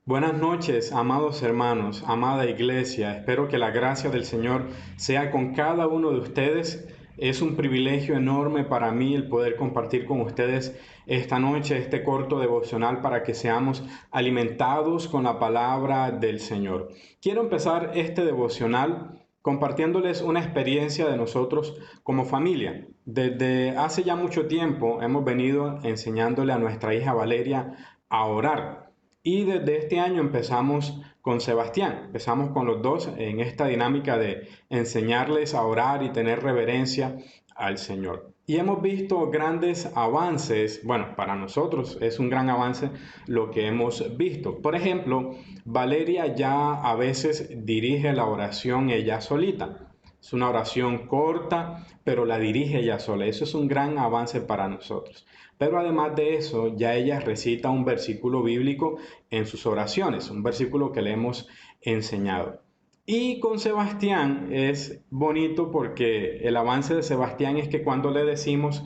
Buenas noches, amados hermanos, amada iglesia. Espero que la gracia del Señor sea con cada uno de ustedes. Es un privilegio enorme para mí el poder compartir con ustedes esta noche este corto devocional para que seamos alimentados con la palabra del Señor. Quiero empezar este devocional compartiéndoles una experiencia de nosotros como familia. Desde hace ya mucho tiempo hemos venido enseñándole a nuestra hija Valeria a orar. Y desde este año empezamos con Sebastián, empezamos con los dos en esta dinámica de enseñarles a orar y tener reverencia al Señor. Y hemos visto grandes avances, bueno, para nosotros es un gran avance lo que hemos visto. Por ejemplo, Valeria ya a veces dirige la oración ella solita. Es una oración corta, pero la dirige ella sola. Eso es un gran avance para nosotros. Pero además de eso, ya ella recita un versículo bíblico en sus oraciones, un versículo que le hemos enseñado. Y con Sebastián es bonito porque el avance de Sebastián es que cuando le decimos,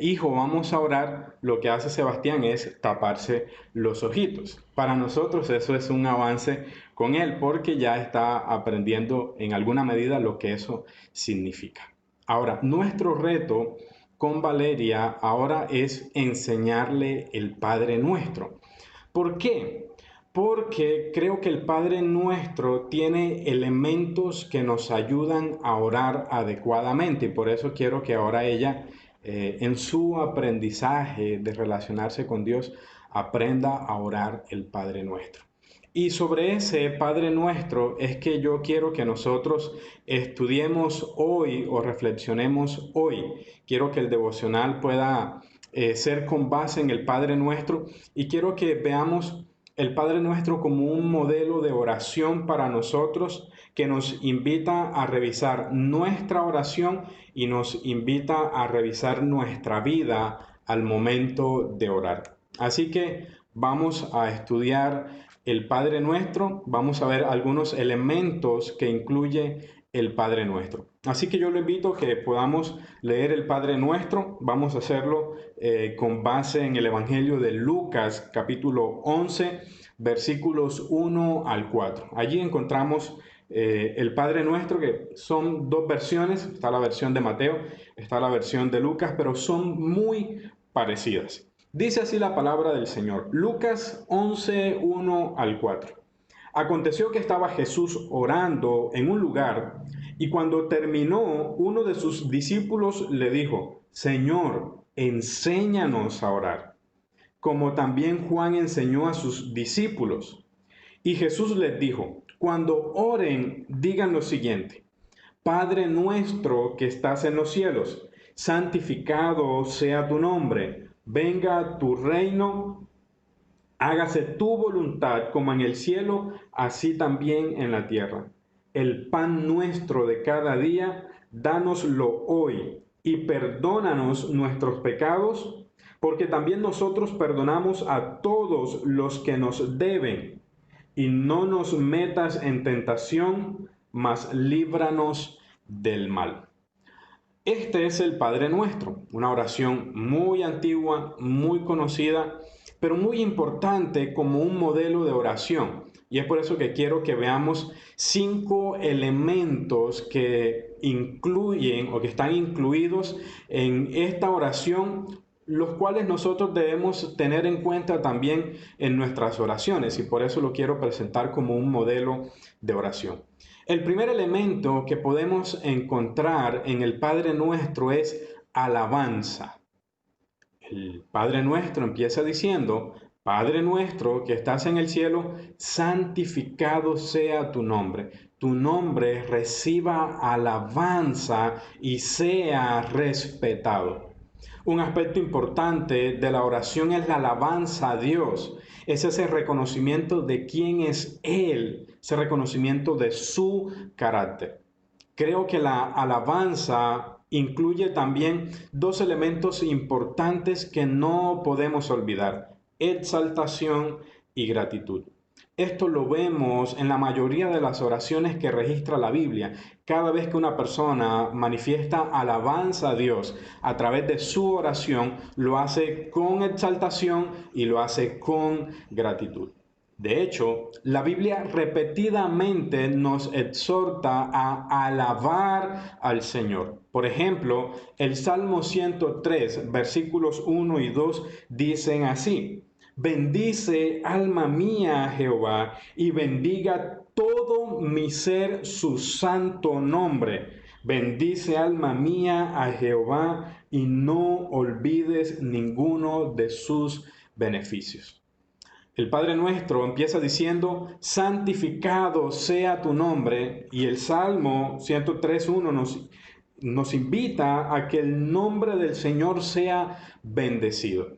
hijo, vamos a orar, lo que hace Sebastián es taparse los ojitos. Para nosotros eso es un avance con él porque ya está aprendiendo en alguna medida lo que eso significa. Ahora, nuestro reto con Valeria ahora es enseñarle el Padre Nuestro. ¿Por qué? Porque creo que el Padre Nuestro tiene elementos que nos ayudan a orar adecuadamente y por eso quiero que ahora ella en su aprendizaje de relacionarse con Dios aprenda a orar el Padre Nuestro. Y sobre ese Padre Nuestro es que yo quiero que nosotros estudiemos hoy o reflexionemos hoy. Quiero que el devocional pueda ser con base en el Padre Nuestro y quiero que veamos el Padre Nuestro como un modelo de oración para nosotros que nos invita a revisar nuestra oración y nos invita a revisar nuestra vida al momento de orar. Así que vamos a estudiar el Padre Nuestro, vamos a ver algunos elementos que incluye el Padre Nuestro. Así que yo le invito a que podamos leer el Padre Nuestro. Vamos a hacerlo con base en el Evangelio de Lucas, capítulo 11, versículos 1 al 4. Allí encontramos el Padre Nuestro, que son dos versiones. Está la versión de Mateo, está la versión de Lucas, pero son muy parecidas. Dice así la palabra del Señor. Lucas 11, 1 al 4. Aconteció que estaba Jesús orando en un lugar y cuando terminó, uno de sus discípulos le dijo, Señor, enséñanos a orar, como también Juan enseñó a sus discípulos. Y Jesús les dijo, cuando oren, digan lo siguiente, Padre nuestro que estás en los cielos, santificado sea tu nombre, venga tu reino. Hágase tu voluntad como en el cielo, así también en la tierra. El pan nuestro de cada día, dánoslo hoy y perdónanos nuestros pecados, porque también nosotros perdonamos a todos los que nos deben. Y no nos metas en tentación, mas líbranos del mal. Este es el Padre Nuestro, una oración muy antigua, muy conocida, pero muy importante como un modelo de oración. Y es por eso que quiero que veamos 5 elementos que incluyen o que están incluidos en esta oración, los cuales nosotros debemos tener en cuenta también en nuestras oraciones. Y por eso lo quiero presentar como un modelo de oración. El primer elemento que podemos encontrar en el Padre Nuestro es alabanza. El Padre Nuestro empieza diciendo, Padre nuestro que estás en el cielo, santificado sea tu nombre. Tu nombre reciba alabanza y sea respetado. Un aspecto importante de la oración es la alabanza a Dios. Es ese reconocimiento de quién es Él, ese reconocimiento de su carácter. Creo que la alabanza incluye también dos elementos importantes que no podemos olvidar: exaltación y gratitud. Esto lo vemos en la mayoría de las oraciones que registra la Biblia. Cada vez que una persona manifiesta alabanza a Dios a través de su oración, lo hace con exaltación y lo hace con gratitud. De hecho, la Biblia repetidamente nos exhorta a alabar al Señor. Por ejemplo, el Salmo 103, versículos 1 y 2 dicen así: Bendice, alma mía, a Jehová, y bendiga todo mi ser su santo nombre. Bendice, alma mía, a Jehová, y no olvides ninguno de sus beneficios. El Padre Nuestro empieza diciendo, santificado sea tu nombre, y el Salmo 103.1 nos invita a que el nombre del Señor sea bendecido.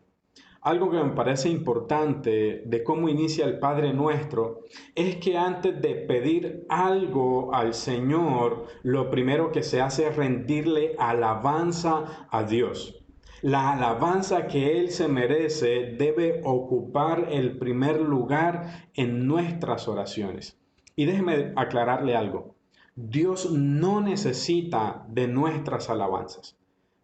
Algo que me parece importante de cómo inicia el Padre Nuestro es que antes de pedir algo al Señor, lo primero que se hace es rendirle alabanza a Dios. La alabanza que Él se merece debe ocupar el primer lugar en nuestras oraciones. Y déjeme aclararle algo. Dios no necesita de nuestras alabanzas,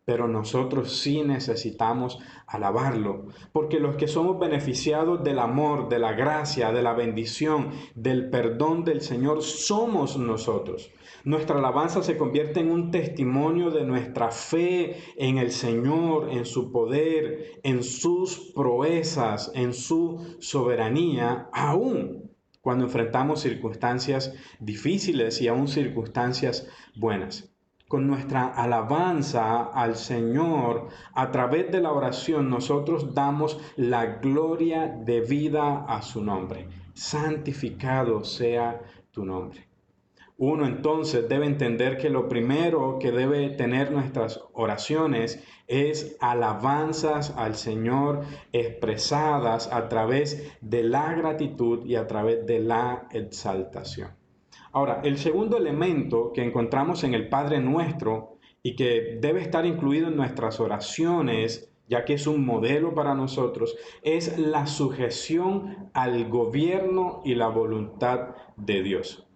pero nosotros sí necesitamos alabarlo, porque los que somos beneficiados del amor, de la gracia, de la bendición, del perdón del Señor, somos nosotros. Nuestra alabanza se convierte en un testimonio de nuestra fe en el Señor, en su poder, en sus proezas, en su soberanía, aún cuando enfrentamos circunstancias difíciles y aún circunstancias buenas. Con nuestra alabanza al Señor, a través de la oración, nosotros damos la gloria debida a su nombre. Santificado sea tu nombre. Uno entonces debe entender que lo primero que debe tener nuestras oraciones es alabanzas al Señor expresadas a través de la gratitud y a través de la exaltación. Ahora, el segundo elemento que encontramos en el Padre Nuestro y que debe estar incluido en nuestras oraciones, ya que es un modelo para nosotros, es la sujeción al gobierno y la voluntad de Dios.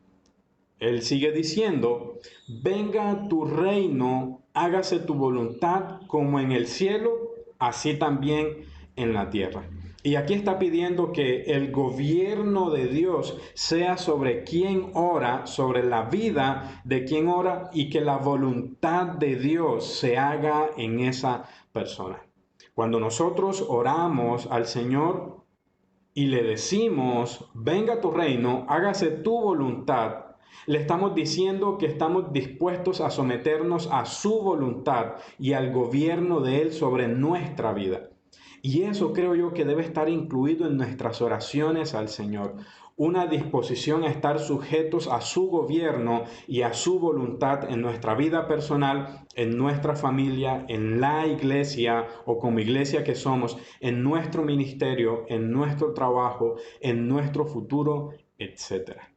Él sigue diciendo, venga tu reino, hágase tu voluntad como en el cielo, así también en la tierra. Y aquí está pidiendo que el gobierno de Dios sea sobre quien ora, sobre la vida de quien ora, y que la voluntad de Dios se haga en esa persona. Cuando nosotros oramos al Señor y le decimos, venga tu reino, hágase tu voluntad, le estamos diciendo que estamos dispuestos a someternos a su voluntad y al gobierno de Él sobre nuestra vida. Y eso creo yo que debe estar incluido en nuestras oraciones al Señor. Una disposición a estar sujetos a su gobierno y a su voluntad en nuestra vida personal, en nuestra familia, en la iglesia o como iglesia que somos, en nuestro ministerio, en nuestro trabajo, en nuestro futuro, etcétera.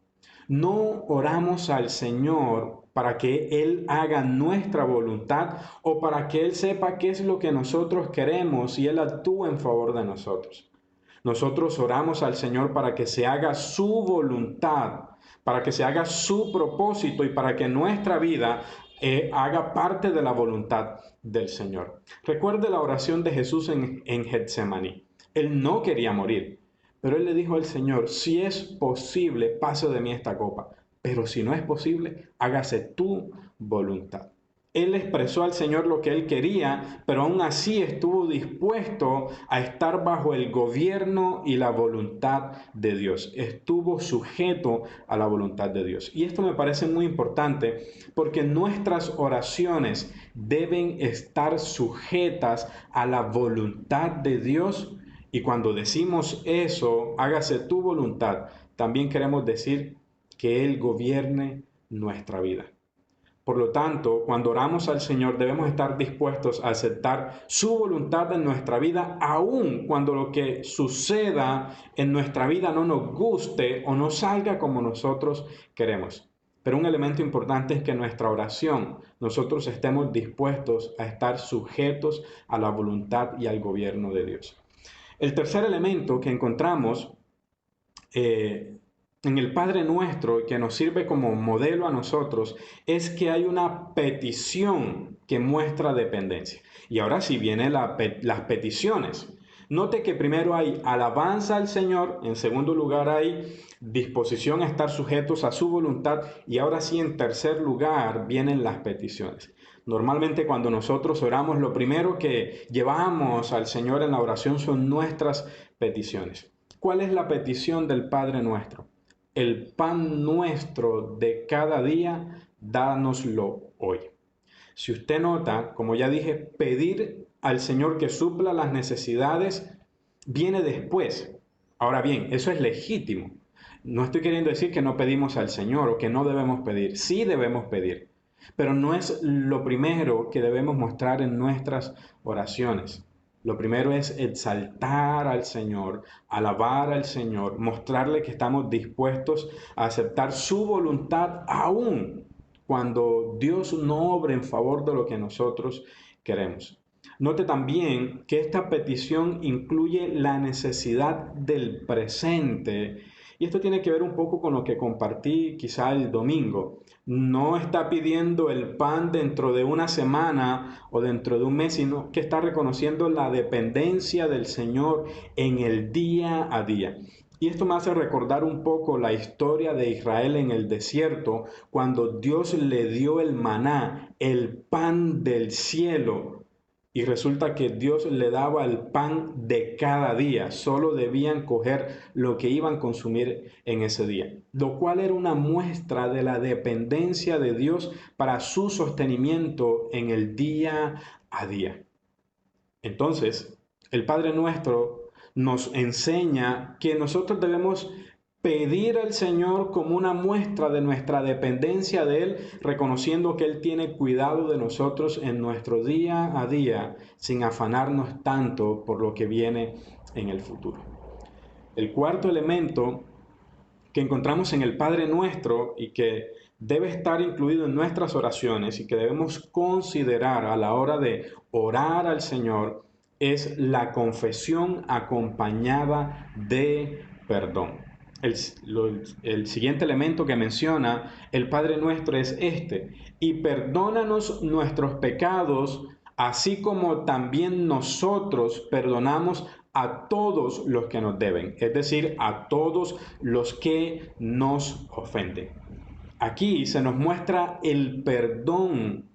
No oramos al Señor para que Él haga nuestra voluntad o para que Él sepa qué es lo que nosotros queremos y Él actúe en favor de nosotros. Nosotros oramos al Señor para que se haga su voluntad, para que se haga su propósito y para que nuestra vida haga parte de la voluntad del Señor. Recuerde la oración de Jesús en Getsemaní. Él no quería morir. Pero él le dijo al Señor, si es posible, pase de mí esta copa, pero si no es posible, hágase tu voluntad. Él expresó al Señor lo que él quería, pero aún así estuvo dispuesto a estar bajo el gobierno y la voluntad de Dios. Estuvo sujeto a la voluntad de Dios. Y esto me parece muy importante porque nuestras oraciones deben estar sujetas a la voluntad de Dios. Y cuando decimos eso, hágase tu voluntad, también queremos decir que Él gobierne nuestra vida. Por lo tanto, cuando oramos al Señor debemos estar dispuestos a aceptar su voluntad en nuestra vida, aun cuando lo que suceda en nuestra vida no nos guste o no salga como nosotros queremos. Pero un elemento importante es que en nuestra oración nosotros estemos dispuestos a estar sujetos a la voluntad y al gobierno de Dios. El tercer elemento que encontramos en el Padre Nuestro, que nos sirve como modelo a nosotros, es que hay una petición que muestra dependencia. Y ahora sí vienen las peticiones. Note que primero hay alabanza al Señor, en segundo lugar hay disposición a estar sujetos a su voluntad y ahora sí en tercer lugar vienen las peticiones. Normalmente cuando nosotros oramos, lo primero que llevamos al Señor en la oración son nuestras peticiones. ¿Cuál es la petición del Padre nuestro? El pan nuestro de cada día, dánoslo hoy. Si usted nota, como ya dije, pedir al Señor que supla las necesidades viene después. Ahora bien, eso es legítimo. No estoy queriendo decir que no pedimos al Señor o que no debemos pedir. Sí debemos pedir, pero no es lo primero que debemos mostrar en nuestras oraciones. Lo primero es exaltar al Señor, alabar al Señor, mostrarle que estamos dispuestos a aceptar su voluntad aún cuando Dios no obra en favor de lo que nosotros queremos. Note también que esta petición incluye la necesidad del presente. Y esto tiene que ver un poco con lo que compartí quizá el domingo. No está pidiendo el pan dentro de una semana o dentro de un mes, sino que está reconociendo la dependencia del Señor en el día a día. Y esto me hace recordar un poco la historia de Israel en el desierto, cuando Dios le dio el maná, el pan del cielo. Y resulta que Dios le daba el pan de cada día, solo debían coger lo que iban a consumir en ese día, lo cual era una muestra de la dependencia de Dios para su sostenimiento en el día a día. Entonces, el Padre Nuestro nos enseña que nosotros debemos pedir al Señor como una muestra de nuestra dependencia de Él, reconociendo que Él tiene cuidado de nosotros en nuestro día a día, sin afanarnos tanto por lo que viene en el futuro. El cuarto elemento que encontramos en el Padre Nuestro y que debe estar incluido en nuestras oraciones y que debemos considerar a la hora de orar al Señor es la confesión acompañada de perdón. El siguiente elemento que menciona el Padre Nuestro es este: y perdónanos nuestros pecados, así como también nosotros perdonamos a todos los que nos deben, es decir, a todos los que nos ofenden. Aquí se nos muestra el perdón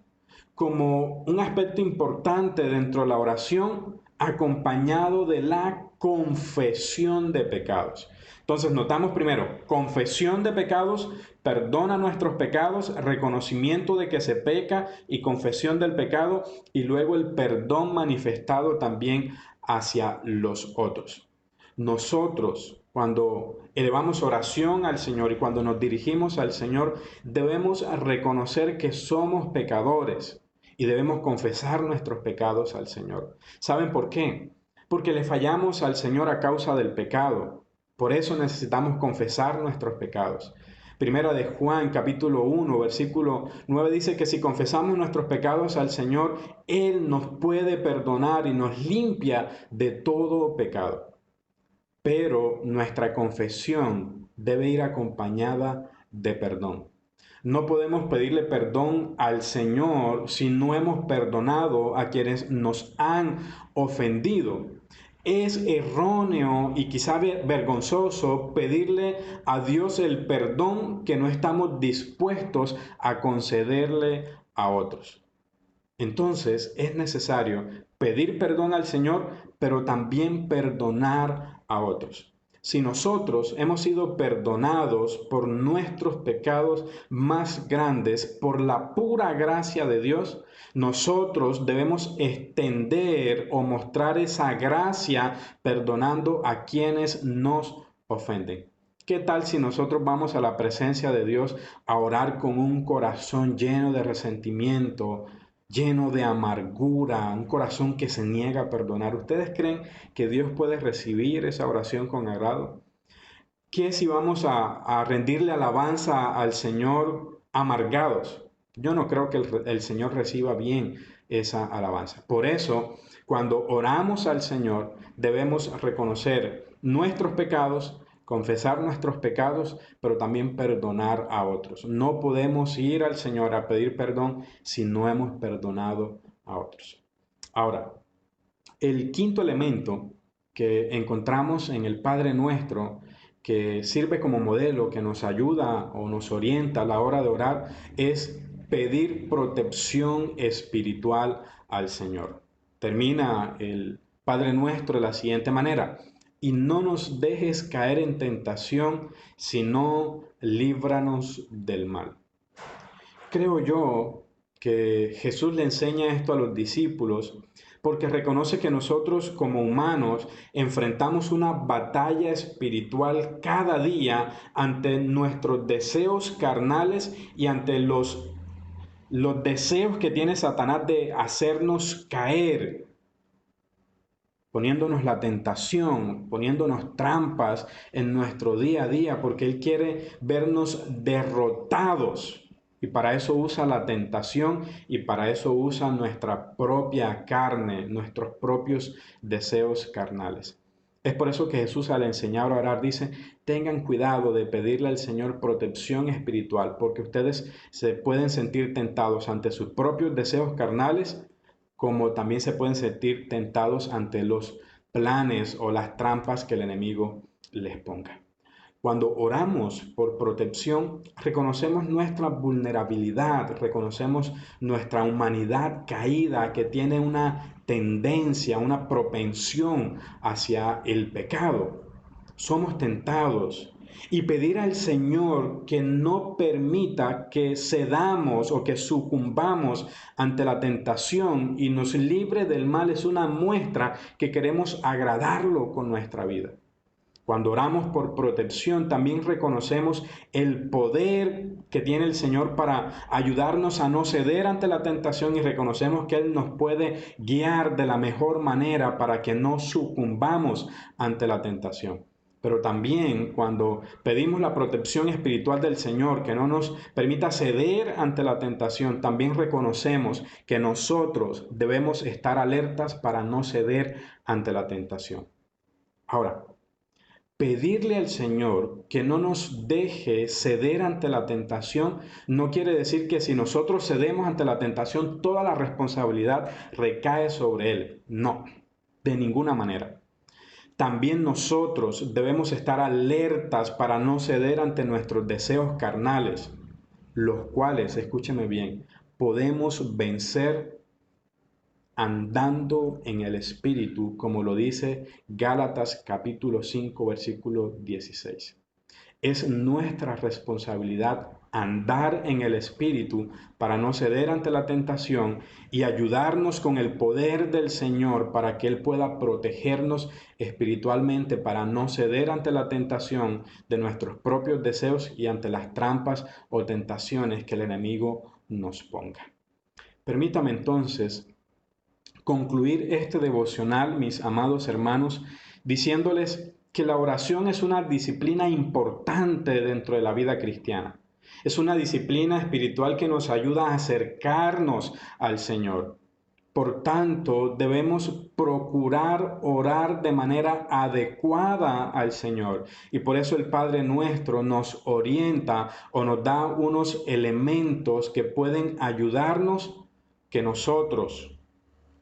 como un aspecto importante dentro de la oración, acompañado de la confesión de pecados. Entonces notamos primero, confesión de pecados, perdona nuestros pecados, reconocimiento de que se peca y confesión del pecado, y luego el perdón manifestado también hacia los otros. Nosotros, cuando elevamos oración al Señor y cuando nos dirigimos al Señor, debemos reconocer que somos pecadores y debemos confesar nuestros pecados al Señor. ¿Saben por qué? Porque le fallamos al Señor a causa del pecado. Por eso necesitamos confesar nuestros pecados. Primera de Juan, capítulo 1, versículo 9 dice que si confesamos nuestros pecados al Señor, Él nos puede perdonar y nos limpia de todo pecado. Pero nuestra confesión debe ir acompañada de perdón. No podemos pedirle perdón al Señor si no hemos perdonado a quienes nos han ofendido. Es erróneo y quizá vergonzoso pedirle a Dios el perdón que no estamos dispuestos a concederle a otros. Entonces es necesario pedir perdón al Señor, pero también perdonar a otros. Si nosotros hemos sido perdonados por nuestros pecados más grandes, por la pura gracia de Dios, nosotros debemos extender o mostrar esa gracia perdonando a quienes nos ofenden. ¿Qué tal si nosotros vamos a la presencia de Dios a orar con un corazón lleno de resentimiento, lleno de amargura, un corazón que se niega a perdonar? ¿Ustedes creen que Dios puede recibir esa oración con agrado? ¿Qué si vamos a rendirle alabanza al Señor amargados? Yo no creo que el Señor reciba bien esa alabanza. Por eso, cuando oramos al Señor, debemos reconocer nuestros pecados, confesar nuestros pecados, pero también perdonar a otros. No podemos ir al Señor a pedir perdón si no hemos perdonado a otros. Ahora, el quinto elemento que encontramos en el Padre Nuestro, que sirve como modelo, que nos ayuda o nos orienta a la hora de orar, es pedir protección espiritual al Señor. Termina el Padre Nuestro de la siguiente manera: y no nos dejes caer en tentación, sino líbranos del mal. Creo yo que Jesús le enseña esto a los discípulos porque reconoce que nosotros como humanos enfrentamos una batalla espiritual cada día ante nuestros deseos carnales y ante los deseos que tiene Satanás de hacernos caer, poniéndonos la tentación, poniéndonos trampas en nuestro día a día, porque Él quiere vernos derrotados. Y para eso usa la tentación y para eso usa nuestra propia carne, nuestros propios deseos carnales. Es por eso que Jesús, al enseñar a orar, dice: tengan cuidado de pedirle al Señor protección espiritual, porque ustedes se pueden sentir tentados ante sus propios deseos carnales, como también se pueden sentir tentados ante los planes o las trampas que el enemigo les ponga. Cuando oramos por protección, reconocemos nuestra vulnerabilidad, reconocemos nuestra humanidad caída que tiene una tendencia, una propensión hacia el pecado. Somos tentados, y pedir al Señor que no permita que cedamos o que sucumbamos ante la tentación y nos libre del mal es una muestra que queremos agradarlo con nuestra vida. Cuando oramos por protección, también reconocemos el poder que tiene el Señor para ayudarnos a no ceder ante la tentación, y reconocemos que Él nos puede guiar de la mejor manera para que no sucumbamos ante la tentación. Pero también cuando pedimos la protección espiritual del Señor, que no nos permita ceder ante la tentación, también reconocemos que nosotros debemos estar alertas para no ceder ante la tentación. Ahora, pedirle al Señor que no nos deje ceder ante la tentación no quiere decir que si nosotros cedemos ante la tentación, toda la responsabilidad recae sobre Él. No, de ninguna manera. También nosotros debemos estar alertas para no ceder ante nuestros deseos carnales, los cuales, escúcheme bien, podemos vencer andando en el Espíritu, como lo dice Gálatas capítulo 5, versículo 16. Es nuestra responsabilidad andar en el Espíritu para no ceder ante la tentación y ayudarnos con el poder del Señor para que Él pueda protegernos espiritualmente, para no ceder ante la tentación de nuestros propios deseos y ante las trampas o tentaciones que el enemigo nos ponga. Permítame entonces concluir este devocional, mis amados hermanos, diciéndoles que la oración es una disciplina importante dentro de la vida cristiana. Es una disciplina espiritual que nos ayuda a acercarnos al Señor. Por tanto, debemos procurar orar de manera adecuada al Señor. Y por eso el Padre Nuestro nos orienta o nos da unos elementos que pueden ayudarnos que nosotros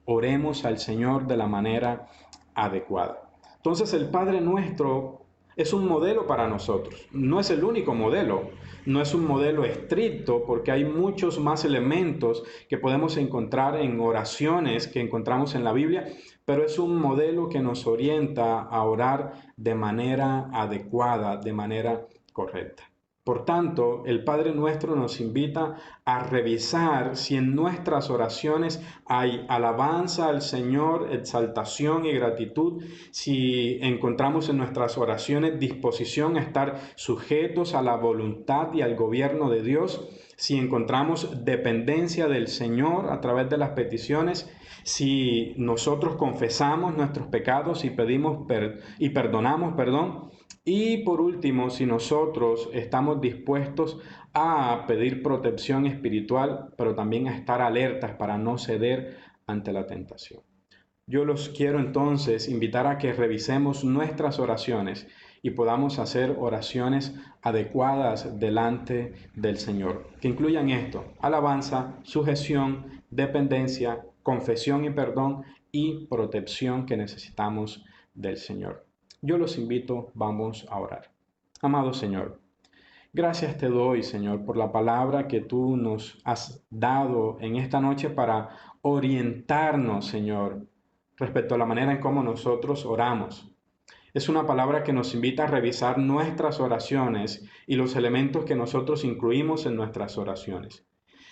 oremos al Señor de la manera adecuada. Entonces el Padre Nuestro es un modelo para nosotros. No es el único modelo, no es un modelo estricto, porque hay muchos más elementos que podemos encontrar en oraciones que encontramos en la Biblia, pero es un modelo que nos orienta a orar de manera adecuada, de manera correcta. Por tanto, el Padre Nuestro nos invita a revisar si en nuestras oraciones hay alabanza al Señor, exaltación y gratitud, si encontramos en nuestras oraciones disposición a estar sujetos a la voluntad y al gobierno de Dios, si encontramos dependencia del Señor a través de las peticiones, si nosotros confesamos nuestros pecados y perdonamos, y por último, si nosotros estamos dispuestos a pedir protección espiritual, pero también a estar alertas para no ceder ante la tentación. Yo los quiero entonces invitar a que revisemos nuestras oraciones y podamos hacer oraciones adecuadas delante del Señor, que incluyan esto: alabanza, sujeción, dependencia, confesión y perdón, y protección que necesitamos del Señor. Yo los invito, vamos a orar. Amado Señor, gracias te doy, Señor, por la palabra que tú nos has dado en esta noche para orientarnos, Señor, respecto a la manera en cómo nosotros oramos. Es una palabra que nos invita a revisar nuestras oraciones y los elementos que nosotros incluimos en nuestras oraciones.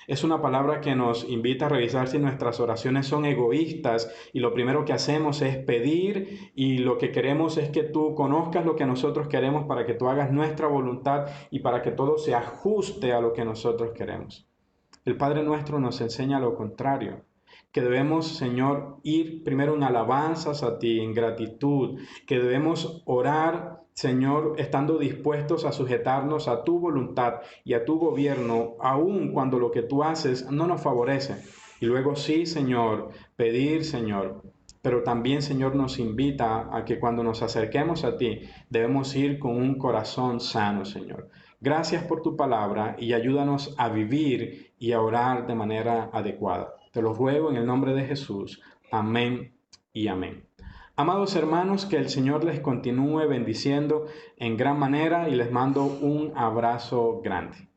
Es una palabra que nos invita a revisar si nuestras oraciones son egoístas y lo primero que hacemos es pedir y lo que queremos es que tú conozcas lo que nosotros queremos para que tú hagas nuestra voluntad y para que todo se ajuste a lo que nosotros queremos. El Padre nuestro nos enseña lo contrario, que debemos, Señor, ir primero en alabanzas a ti, en gratitud, que debemos orar, Señor, estando dispuestos a sujetarnos a tu voluntad y a tu gobierno, aun cuando lo que tú haces no nos favorece. Y luego sí, Señor, pedir, Señor, pero también, Señor, nos invita a que cuando nos acerquemos a ti, debemos ir con un corazón sano, Señor. Gracias por tu palabra y ayúdanos a vivir y a orar de manera adecuada. Te lo ruego en el nombre de Jesús. Amén y amén. Amados hermanos, que el Señor les continúe bendiciendo en gran manera y les mando un abrazo grande.